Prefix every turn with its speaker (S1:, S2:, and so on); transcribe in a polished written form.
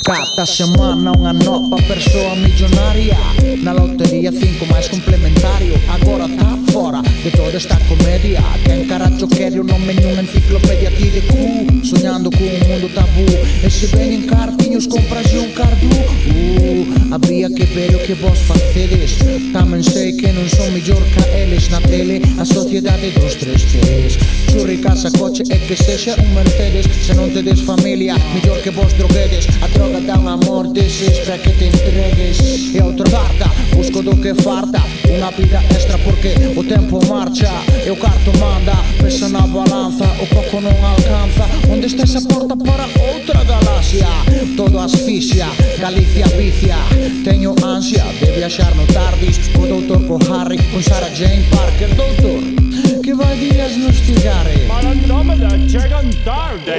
S1: Cada semana unha nova persoa millonaria. Na lotería 5 máis complementario. Agora tá fora de toda esta comedia. Quen caracho quere o nome nunha enciclopedia ti de cu, soñando con un mundo tabú. E se ven en cartiños compras un cardu. Habría que ver o que vos facedes. Tamén sei que non son mellor ca eles. Na tele a sociedade dos 3 Cs. Churri, casa, coche e que sexa un Mercedes. Se non tedes familia, mellor que vos droguedes. A droga dá un amor deses para que te entregues. E outro carta, busco do que farta. Unha vida extra porque o tempo marcha e o carto manda. Pesa na balanza, o pouco non alcanza. Onde está esa porta para outra galaxia? Todo asfixia, Galicia vicia. Teño ansia de viaxar no Tardis. Co doutor, co Harry, con Sarah Jane Parker. Doutor, que vai días nos cigarre?
S2: Para Andrómeda chegan tarde.